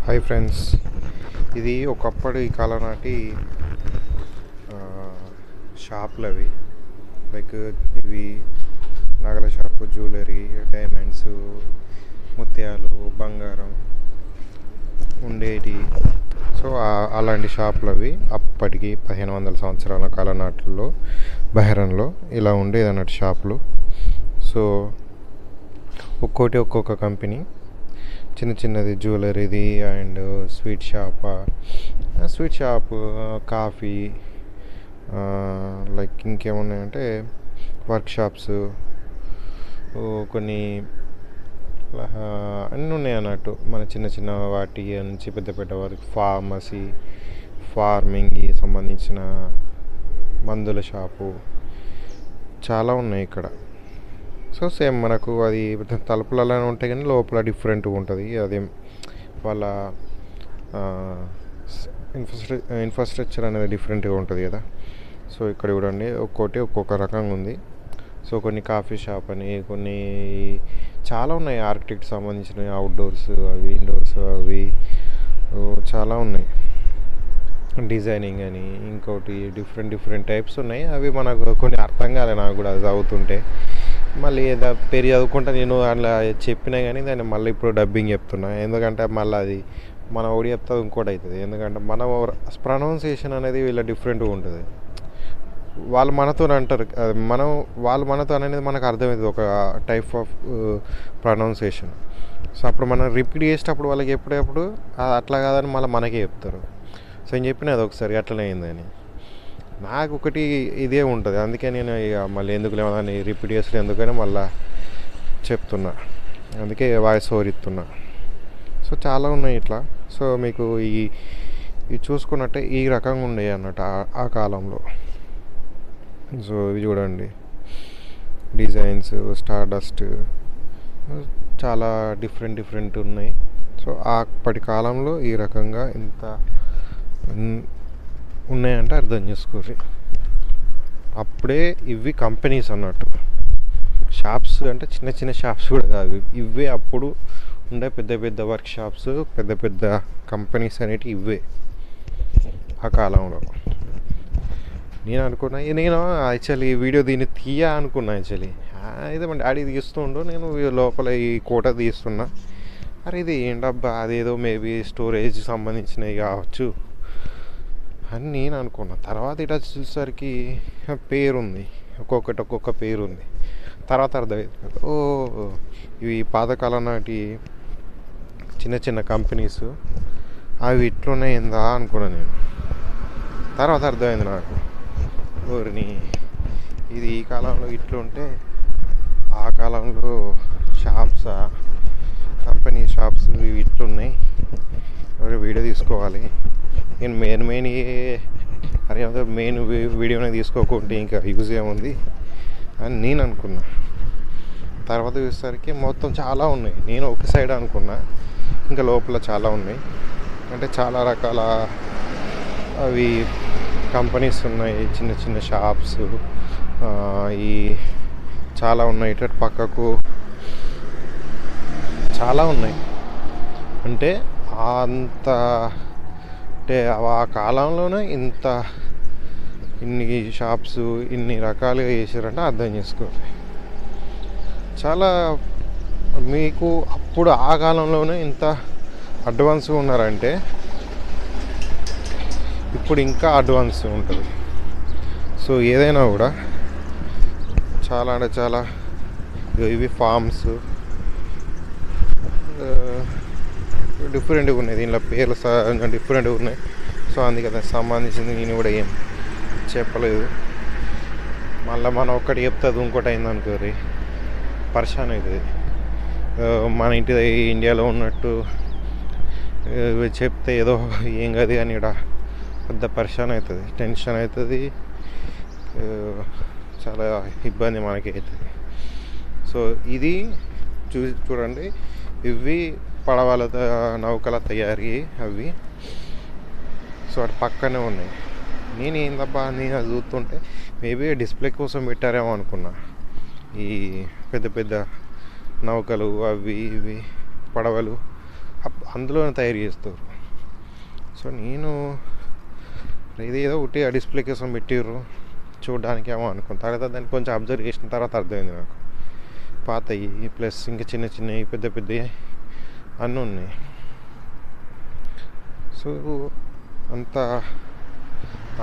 Hi friends, ఇది ఒకప్పటి కాలం నాటి షాపులు అవి. లైక్ ఇవి నగల షాపు, జ్యువెలరీ, డైమండ్స్, ముత్యాలు, బంగారం ఉండేటి. సో అలాంటి షాపులు అవి. అప్పటికి 1500 సంవత్సరాల కాలం నాటిలో బహ్రెయిన్లో ఇలా ఉండేది అన్నట్టు షాపులు. సో ఒక్కొక్క కంపెనీ, చిన్న చిన్నది జ్యువెలరీది and sweet shop, coffee, like ఇంకేమున్నాయంటే వర్క్షాప్స్, కొన్ని అన్నీ ఉన్నాయి అన్నట్టు. మన చిన్న చిన్న వాటి నుంచి పెద్ద పెద్ద వరకు ఫార్మింగ్కి సంబంధించిన మందుల షాపు చాలా ఉన్నాయి ఇక్కడ. సో సేమ్ మనకు అది తలుపులలోనే ఉంటాయి కానీ లోపల డిఫరెంట్గా ఉంటుంది. అది వాళ్ళ ఇన్ఫ్రాస్ట్రక్చర్ అనేది డిఫరెంట్గా ఉంటుంది కదా. సో ఇక్కడ చూడండి, ఒక్కొక్క రకంగా ఉంది. సో కొన్ని కాఫీ షాప్ అని, కొన్ని చాలా ఉన్నాయి. ఆర్కిటెక్ట్ సంబంధించినవి, అవుట్డోర్స్ అవి, ఇండోర్స్ అవి చాలా ఉన్నాయి. డిజైనింగ్ అని ఇంకోటి డిఫరెంట్ టైప్స్ ఉన్నాయి. అవి మనకు కొన్ని అర్థం కాలే నాకు కూడా అది చదువుతుంటే. మళ్ళీ ఏదో పేరు చదువుకుంటా నేను అట్లా చెప్పినా కానీ దాన్ని మళ్ళీ ఇప్పుడు డబ్బింగ్ చెప్తున్నా. ఎందుకంటే మళ్ళీ అది మన ఓడి చెప్తే ఇంకోటి అవుతుంది. ఎందుకంటే మన ప్రొనౌన్సియేషన్ అనేది వీళ్ళ డిఫరెంట్గా ఉంటుంది. వాళ్ళు మనతో అంటారు, వాళ్ళు మనతో అనేది మనకు అర్థమవుతుంది, ఒక టైప్ ఆఫ్ ప్రొనౌన్సియేషన్. సో అప్పుడు మనం రిపీట్ చేసేటప్పుడు వాళ్ళకి ఎప్పుడప్పుడు అట్లా కాదని మళ్ళీ మనకే చెప్తారు. సో నేను చెప్పినది ఒకసారి అట్లనే అయిందని నాకు ఒకటి ఇదే ఉంటుంది. అందుకే నేను ఇక మళ్ళీ ఎందుకు లేదని రిపీట్ చేస్తే ఎందుకని మళ్ళీ చెప్తున్నా. అందుకే వాయిస్ ఓవర్ ఇస్తున్నా. సో చాలా ఉన్నాయి ఇట్లా. సో మీకు ఇవి చూసుకున్నట్టే ఈ రకంగా ఉండేవి అన్నట్టు ఆ కాలంలో. సో ఇవి చూడండి, డిజైన్స్, స్టార్ డస్ట్, చాలా డిఫరెంట్ ఉన్నాయి. సో అప్పటి కాలంలో ఈ రకంగా ఇంత ఉన్నాయంటే అర్థం చేసుకోరు. అప్పుడే ఇవి కంపెనీస్ అన్నట్టు. షాప్స్ అంటే చిన్న షాప్స్ కూడా కాదు ఇవే. అప్పుడు ఉండే పెద్ద వర్క్ షాప్స్, పెద్ద కంపెనీస్ అనేవి ఇవే ఆ కాలంలో. నేను అనుకున్నా, నేను యాక్చువల్లీ ఈ వీడియో దీన్ని అనుకున్నా. యాక్చువల్లీ అయితే మా డాడీ తీస్తుండు, నేను లోపల ఈ కోట తీస్తున్నా. అరే ఇది ఏంటబ్బా, అదేదో మేబీ స్టోరేజ్ సంబంధించినవి కావచ్చు అని నేను అనుకున్నా. తర్వాత ఇట్లా చూసేసరికి పేరుంది, ఒక్కొక్క పేరుంది. తర్వాత అర్థమవుతుంది, ఇవి పాతకాలం నాటి చిన్న కంపెనీస్, అవి ఇట్లున్నాయిందా అనుకున్నా నేను. తర్వాత అర్థమైంది నాకు, ఊరిని ఇది ఈ కాలంలో ఇట్లుంటే ఆ కాలంలో కంపెనీ షాప్స్ ఇవి ఇట్లున్నాయి. ఎవరు వీడియో తీసుకోవాలి, నేను మెయిన్ వీడియోనే తీసుకోకుంటే ఇంకా యూజ్ ఏముంది అని నేను అనుకున్నా. తర్వాత చూసేసరికి మొత్తం చాలా ఉన్నాయి. నేను ఒక సైడ్ అనుకున్నా, ఇంకా లోపల చాలా ఉన్నాయి. అంటే చాలా రకాల అవి కంపెనీస్ ఉన్నాయి, చిన్న షాప్స్ ఈ చాలా ఉన్నాయి. ఇటు పక్కకు చాలా ఉన్నాయి. అంటే ఆ కాలంలోనే ఇన్ని షాప్స్, ఇన్ని రకాలుగా చేశారంటే అర్థం చేసుకోండి. చాలా మీకు అప్పుడు ఆ కాలంలోనే ఇంత అడ్వాన్స్గా ఉన్నారంటే ఇప్పుడు ఇంకా అడ్వాన్స్ ఉంటుంది. సో ఏదైనా కూడా చాలా అంటే చాలా ఇవి ఫార్మ్స్ డిఫరెంట్గా ఉన్నాయి. దీనిలో పేర్లు డిఫరెంట్గా ఉన్నాయి. సో అందుకే దానికి సంబంధించింది నేను కూడా ఏం చెప్పలేదు. మళ్ళీ మనం ఒక్కటి చెప్తే అది ఇంకోటి అయింది అనుకోరి, పరిశాన్ అవుతుంది. మన ఇండియాలో ఉన్నట్టు చెప్తే ఏదో ఏం కాదు కానీ ఇక్కడ పెద్ద పరిశాన్ అవుతుంది, టెన్షన్ అవుతుంది, చాలా ఇబ్బంది మనకి అవుతుంది. సో ఇది చూడండి, ఇవి పడవల నౌకల తయారీ అవి. సో అటు పక్కనే ఉన్నాయి. నేను ఏందబ్బా నేను అది చూస్తుంటే మేబీ డిస్ప్లే కోసం పెట్టారేమో అనుకున్నా. ఈ పెద్ద నౌకలు అవి ఇవి పడవలు అందులోనే తయారు చేస్తారు. సో నేను ఇదేదో ఒకటి ఆ డిస్ప్లే కోసం పెట్టిర్రు చూడడానికి ఏమో అనుకున్న తర్వాత దాన్ని కొంచెం అబ్జర్వ్ చేసిన తర్వాత అర్థమైంది నాకు పాతవి ప్లస్ ఇంకా చిన్న చిన్నవి పెద్ద పెద్దవి అన్నీ ఉన్నాయి. సో అంత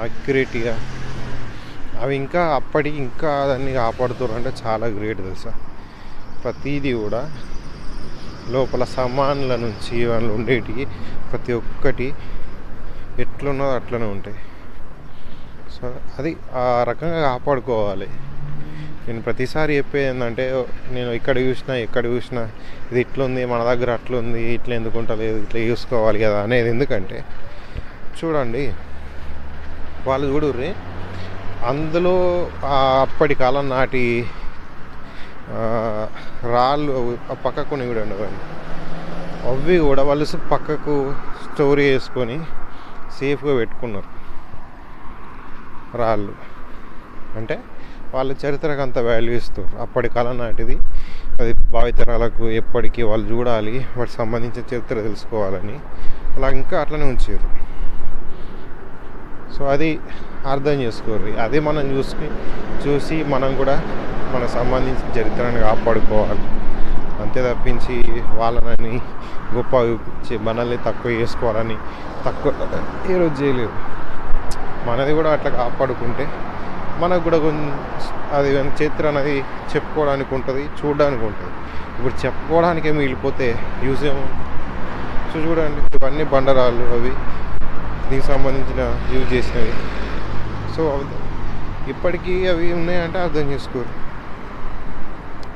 అక్యురేట్గా అవి ఇంకా అప్పటికి ఇంకా దాన్ని కాపాడుతారు అంటే చాలా గ్రేట్ తెలుసా. ప్రతిదీ కూడా లోపల సామాన్ల నుంచి వాళ్ళు ఉండేటివి ప్రతి ఒక్కటి ఎట్లున్నదో అట్లనే ఉంటాయి. సో అది ఆ రకంగా కాపాడుకోవాలి. నేను ప్రతిసారి చెప్పేది ఏంటంటే నేను ఎక్కడ చూసినా ఇది ఇట్లుంది మన దగ్గర అట్లుంది ఇట్లా ఎందుకు ఉంటలేదు ఇట్లా చూసుకోవాలి కదా అనేది. ఎందుకంటే చూడండి వాళ్ళు చూడుర్రి అందులో అప్పటి కాలం నాటి రాళ్ళు పక్కకు కూడా ఉండవండి. అవి కూడా వాళ్ళు పక్కకు స్టోర్ చేసుకొని సేఫ్గా పెట్టుకున్నారు. రాళ్ళు అంటే వాళ్ళ చరిత్రకు అంత వాల్యూ ఇస్తారు. అప్పటి కాలం నాటిది అది భావితరాలకు ఎప్పటికీ వాళ్ళు చూడాలి, వాటికి సంబంధించిన చరిత్ర తెలుసుకోవాలని అలా ఇంకా అట్లనే ఉంచారు. సో అది అర్థం చేసుకోరు. అదే మనం చూసి మనం కూడా మనకు సంబంధించిన చరిత్రను కాపాడుకోవాలి. అంతే తప్పించి వాళ్ళని గొప్ప చూపించి మనల్ని తక్కువ చేసుకోవాలని తక్కువ ఈరోజు చేయలేదు. మనది కూడా అట్లా కాపాడుకుంటే మనకు కూడా కొంచెం అది చరిత్ర అనేది చెప్పుకోవడానికి ఉంటుంది, చూడడానికి ఉంటుంది. ఇప్పుడు చెప్పుకోవడానికే మిగిలిపోతే యూజ్ ఏమో. సో చూడండి ఇవన్నీ బండరాళ్ళు అవి దీనికి సంబంధించిన యూజ్ చేసినవి. సో ఇప్పటికీ అవి ఉన్నాయంటే అర్థం చేసుకోరు.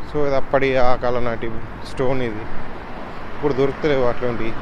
సో ఇది అప్పటి ఆ కాలం నాటి స్టోన్ ఇది ఇప్పుడు దొరుకుతలేవు అట్లాంటివి.